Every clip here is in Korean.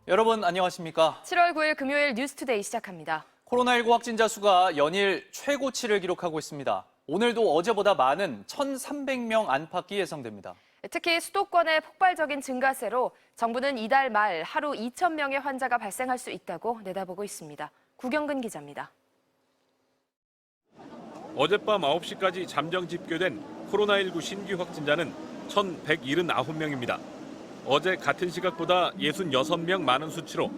여러분 안녕하십니까? 7월 9일 금요일 뉴스투데이 시작합니다. 코로나19 확진자 수가 연일 최고치를 기록하고 있습니다. 오늘도 어제보다 많은 1,300명 안팎이 예상됩니다. 특히 수도권의 폭발적인 증가세로 정부는 이달 말 하루 2,000명의 환자가 발생할 수 있다고 내다보고 있습니다. 구경근 기자입니다. 어젯밤 9시까지 잠정 집계된 코로나19 신규 확진자는 1,179명입니다. 어제 같은 시각보다 66명 많은 수치로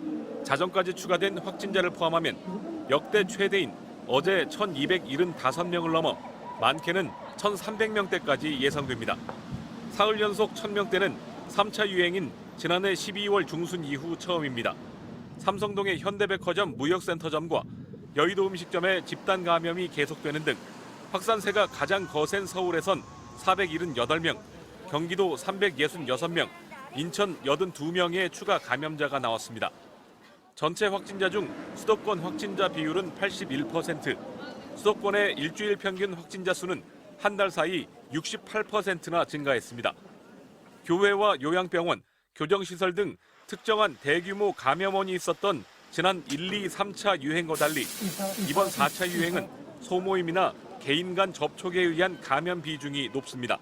자정까지 추가된 확진자를 포함하면 역대 최대인 어제 1,275명을 넘어 많게는 1,300명대까지 예상됩니다. 사흘 연속 1,000명대는 3차 유행인 지난해 12월 중순 이후 처음입니다. 삼성동의 현대백화점 무역센터점과 여의도 음식점의 집단 감염이 계속되는 등 확산세가 가장 거센 서울에선 478명, 경기도 366명, 인천 82명의 추가 감염자가 나왔습니다. 전체 확진자 중 수도권 확진자 비율은 81%, 수도권의 일주일 평균 확진자 수는 한 달 사이 68%나 증가했습니다. 교회와 요양병원, 교정시설 등 특정한 대규모 감염원이 있었던 지난 1, 2, 3차 유행과 달리 이번 4차 유행은 소모임이나 개인 간 접촉에 의한 감염 비중이 높습니다.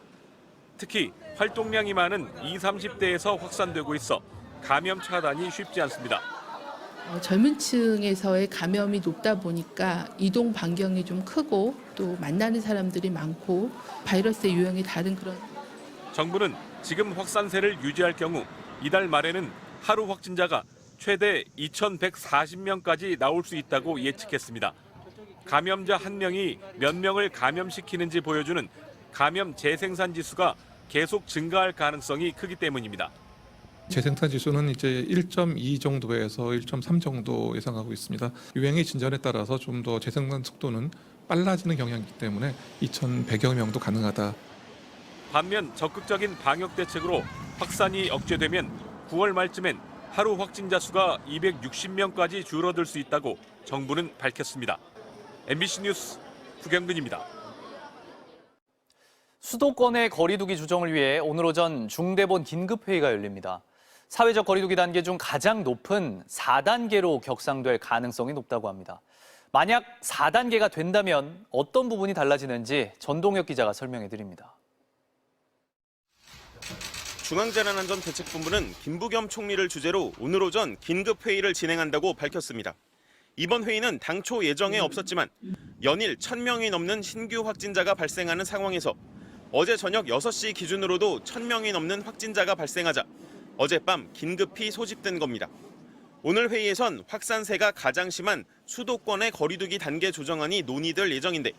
특히 활동량이 많은 20, 30대에서 확산되고 있어 감염 차단이 쉽지 않습니다. 젊은 층에서의 감염이 높다 보니까 이동 반경이 좀 크고 또 만나는 사람들이 많고 바이러스의 유형이 다른 그런. 정부는 지금 확산세를 유지할 경우 이달 말에는 하루 확진자가 최대 2,140명까지 나올 수 있다고 예측했습니다. 감염자 한 명이 몇 명을 감염시키는지 보여주는 감염 재생산 지수가 계속 증가할 가능성이 크기 때문입니다. 재생산 지수는 이제 1.2 정도에서 1.3 정도 예상하고 있습니다. 유행의 진전에 따라서 좀 더 재생산 속도는 빨라지는 경향이기 때문에 2,100여 명도 가능하다. 반면 적극적인 방역 대책으로 확산이 억제되면 9월 말쯤엔 하루 확진자 수가 260명까지 줄어들 수 있다고 정부는 밝혔습니다. MBC 뉴스 구경근입니다. 수도권의 거리두기 조정을 위해 오늘 오전 중대본 긴급회의가 열립니다. 사회적 거리두기 단계 중 가장 높은 4단계로 격상될 가능성이 높다고 합니다. 만약 4단계가 된다면 어떤 부분이 달라지는지 전동혁 기자가 설명해 드립니다. 중앙재난안전대책본부는 김부겸 총리를 주재로 오늘 오전 긴급회의를 진행한다고 밝혔습니다. 이번 회의는 당초 예정에 없었지만 연일 1,000명이 넘는 신규 확진자가 발생하는 상황에서 어제 저녁 6시 기준으로도 1,000명이 넘는 확진자가 발생하자 어젯밤 긴급히 소집된 겁니다. 오늘 회의에선 확산세가 가장 심한 수도권의 거리두기 단계 조정안이 논의될 예정인데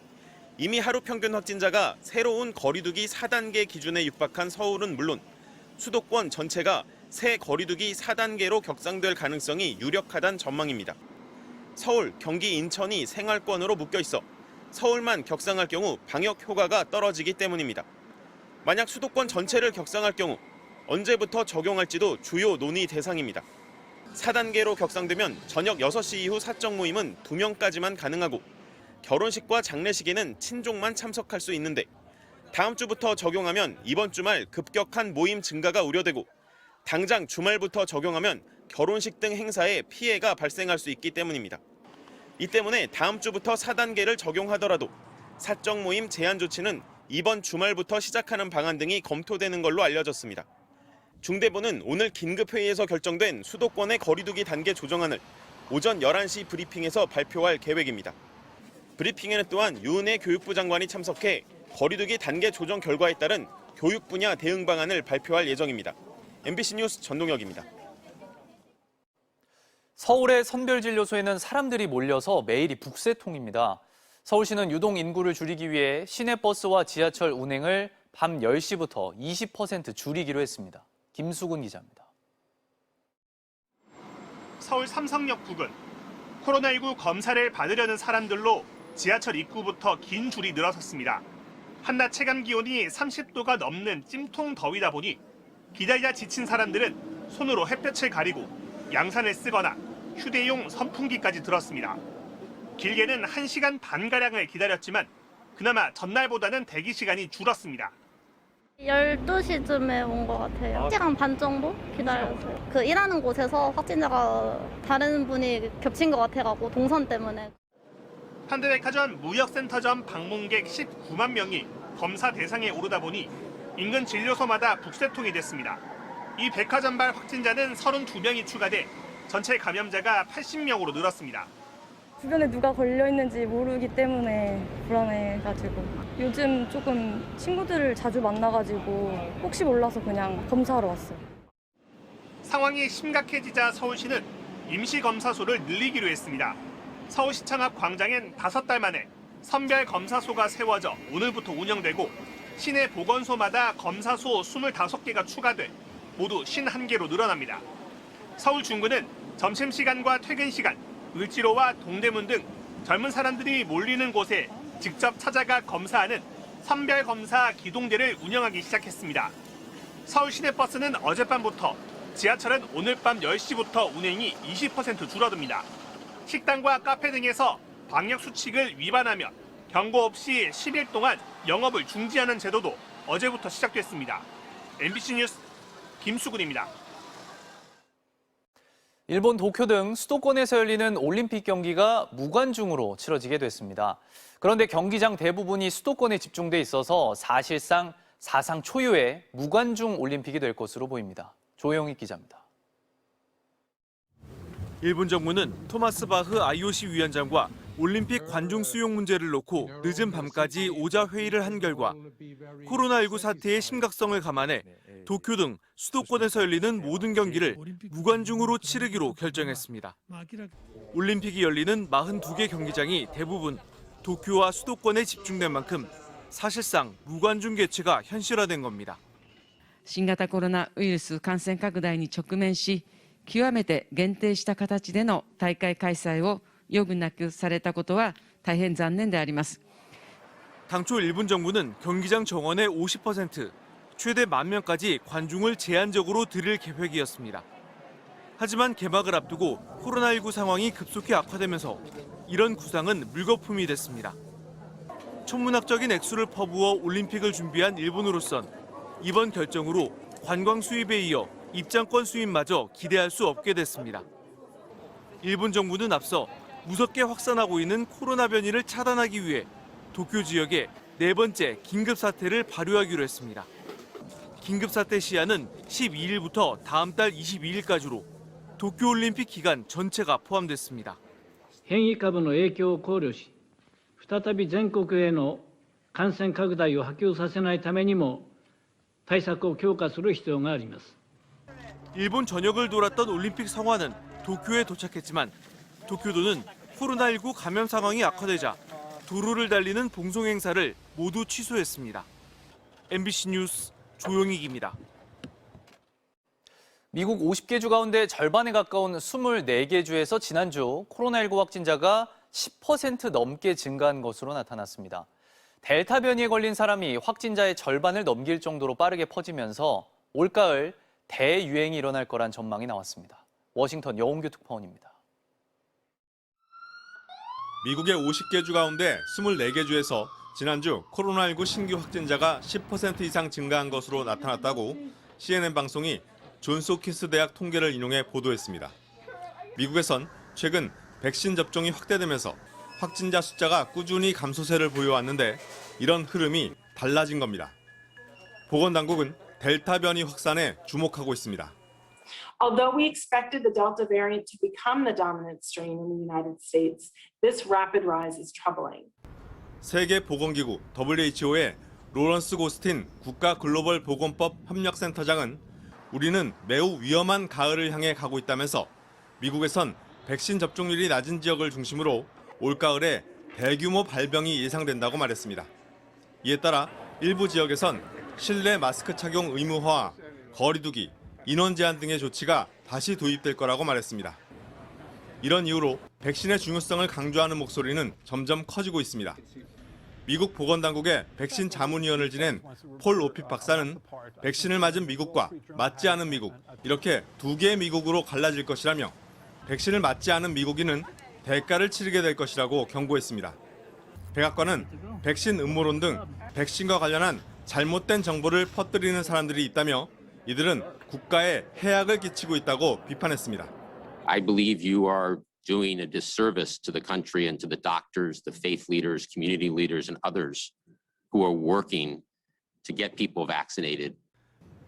이미 하루 평균 확진자가 새로운 거리두기 4단계 기준에 육박한 서울은 물론 수도권 전체가 새 거리두기 4단계로 격상될 가능성이 유력하다는 전망입니다. 서울, 경기, 인천이 생활권으로 묶여 있어 서울만 격상할 경우 방역 효과가 떨어지기 때문입니다. 만약 수도권 전체를 격상할 경우 언제부터 적용할지도 주요 논의 대상입니다. 4단계로 격상되면 저녁 6시 이후 사적 모임은 2명까지만 가능하고 결혼식과 장례식에는 친족만 참석할 수 있는데 다음 주부터 적용하면 이번 주말 급격한 모임 증가가 우려되고 당장 주말부터 적용하면 결혼식 등 행사에 피해가 발생할 수 있기 때문입니다. 이 때문에 다음 주부터 4단계를 적용하더라도 사적 모임 제한 조치는 이번 주말부터 시작하는 방안 등이 검토되는 걸로 알려졌습니다. 중대본은 오늘 긴급회의에서 결정된 수도권의 거리두기 단계 조정안을 오전 11시 브리핑에서 발표할 계획입니다. 브리핑에는 또한 유은혜 교육부 장관이 참석해 거리두기 단계 조정 결과에 따른 교육 분야 대응 방안을 발표할 예정입니다. MBC 뉴스 전동혁입니다. 서울의 선별진료소에는 사람들이 몰려서 매일이 북새통입니다. 서울시는 유동 인구를 줄이기 위해 시내버스와 지하철 운행을 밤 10시부터 20% 줄이기로 했습니다. 김수근 기자입니다. 서울 삼성역 부근. 코로나19 검사를 받으려는 사람들로 지하철 입구부터 긴 줄이 늘어섰습니다. 한낮 체감 기온이 30도가 넘는 찜통 더위다 보니 기다리다 지친 사람들은 손으로 햇볕을 가리고 양산을 쓰거나 휴대용 선풍기까지 들었습니다. 길게는 1시간 반가량을 기다렸지만 그나마 전날보다는 대기 시간이 줄었습니다. 12시쯤에 온 것 같아요. 1시간 반 정도 기다렸어요. 그 일하는 곳에서 확진자가 다른 분이 겹친 것 같아가지고 동선 때문에. 현대백화점 무역센터점 방문객 19만 명이 검사 대상에 오르다 보니 인근 진료소마다 북새통이 됐습니다. 이 백화점발 확진자는 32명이 추가돼 전체 감염자가 80명으로 늘었습니다. 주변에 누가 걸려 있는지 모르기 때문에 불안해가지고 요즘 조금 친구들을 자주 만나가지고 혹시 몰라서 그냥 검사하러 왔어요. 상황이 심각해지자 서울시는 임시검사소를 늘리기로 했습니다. 서울시청 앞 광장엔 5달 만에 선별검사소가 세워져 오늘부터 운영되고 시내 보건소마다 검사소 25개가 추가돼 모두 51개로 늘어납니다. 서울 중구는 점심시간과 퇴근시간, 을지로와 동대문 등 젊은 사람들이 몰리는 곳에 직접 찾아가 검사하는 선별검사 기동대를 운영하기 시작했습니다. 서울 시내버스는 어젯밤부터, 지하철은 오늘 밤 10시부터 운행이 20% 줄어듭니다. 식당과 카페 등에서 방역수칙을 위반하면 경고 없이 10일 동안 영업을 중지하는 제도도 어제부터 시작됐습니다. MBC 뉴스 김수근입니다. 일본 도쿄 등 수도권에서 열리는 올림픽 경기가 무관중으로 치러지게 됐습니다. 그런데 경기장 대부분이 수도권에 집중돼 있어서 사실상 사상 초유의 무관중 올림픽이 될 것으로 보입니다. 조영익 기자입니다. 일본 정부는 토마스 바흐 IOC 위원장과 올림픽 관중 수용 문제를 놓고 늦은 밤까지 오자 회의를 한 결과 코로나19 사태의 심각성을 감안해 도쿄 등 수도권에서 열리는 모든 경기를 무관중으로 치르기로 결정했습니다. 올림픽이 열리는 42개 경기장이 대부분 도쿄와 수도권에 집중된 만큼 사실상 무관중 개최가 현실화된 겁니다. 新型コロナウイルス感染拡大に直面し、極めて限定した形での大会開催を余儀なくされたことは大変残念であります。 당초 일본 정부는 경기장 정원의 50%, 최대 10,000명까지 관중을 제한적으로 들일 계획이었습니다. 하지만 개막을 앞두고 코로나19 상황이 급속히 악화되면서 이런 구상은 물거품이 됐습니다. 천문학적인 액수를 퍼부어 올림픽을 준비한 일본으로선 이번 결정으로 관광 수입에 이어 입장권 수입마저 기대할 수 없게 됐습니다. 일본 정부는 앞서 무섭게 확산하고 있는 코로나 변이를 차단하기 위해 도쿄 지역에 4번째 긴급사태를 발효하기로 했습니다. 긴급사태 시한은 12일부터 다음 달 22일까지로 도쿄올림픽 기간 전체가 포함됐습니다. 変異株の影響を考慮し、再び全国への感染拡大を波及させないためにも対策を強化する必要があります。 일본 전역을 돌았던 올림픽 성화는 도쿄에 도착했지만 도쿄도는 코로나19 감염 상황이 악화되자 도로를 달리는 봉송 행사를 모두 취소했습니다. MBC 뉴스 조용익입니다. 미국 50개 주 가운데 절반에 가까운 24개 주에서 지난주 코로나19 확진자가 10% 넘게 증가한 것으로 나타났습니다. 델타 변이에 걸린 사람이 확진자의 절반을 넘길 정도로 빠르게 퍼지면서 올가을 대유행이 일어날 거란 전망이 나왔습니다. 워싱턴 여홍규 특파원입니다. 미국의 50개 주 가운데 24개 주에서 지난주 코로나19 신규 확진자가 10% 이상 증가한 것으로 나타났다고 CNN 방송이 존스 홉킨스 대학 통계를 인용해 보도했습니다. 미국에선 최근 백신 접종이 확대되면서 확진자 숫자가 꾸준히 감소세를 보여왔는데 이런 흐름이 달라진 겁니다. 보건당국은 델타 변이 확산에 주목하고 있습니다. Although we expected the Delta variant to become the dominant strain in the United States, this rapid rise is troubling. 세계보건기구 WHO의 로런스 고스틴 국가 글로벌 보건법 협력센터장은 우리는 매우 위험한 가을을 향해 가고 있다면서 미국에선 백신 접종률이 낮은 지역을 중심으로 올가을에 대규모 발병이 예상된다고 말했습니다. 이에 따라 일부 지역에선 실내 마스크 착용 의무화와 거리두기, 인원 제한 등의 조치가 다시 도입될 거라고 말했습니다. 이런 이유로 백신의 중요성을 강조하는 목소리는 점점 커지고 있습니다. 미국 보건당국의 백신 자문위원을 지낸 폴 오핏 박사는 백신을 맞은 미국과 맞지 않은 미국, 이렇게 두 개의 미국으로 갈라질 것이라며 백신을 맞지 않은 미국인은 대가를 치르게 될 것이라고 경고했습니다. 백악관은 백신 음모론 등 백신과 관련한 잘못된 정보를 퍼뜨리는 사람들이 있다며 이들은 국가에 해악을 끼치고 있다고 비판했습니다. I believe you are doing a disservice to the country and to the doctors, the faith leaders, community leaders, and others who are working to get people vaccinated.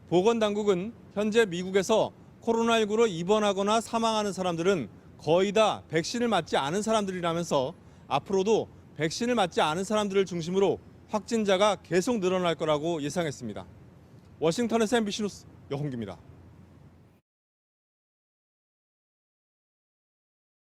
보건당국은 현재 미국에서 코로나19로 입원하거나 사망하는 사람들은 거의 다 백신을 맞지 않은 사람들이라면서 앞으로도 백신을 맞지 않은 사람들을 중심으로 확진자가 계속 늘어날 거라고 예상했습니다. 워싱턴에서 MBC 뉴스 여홍기입니다.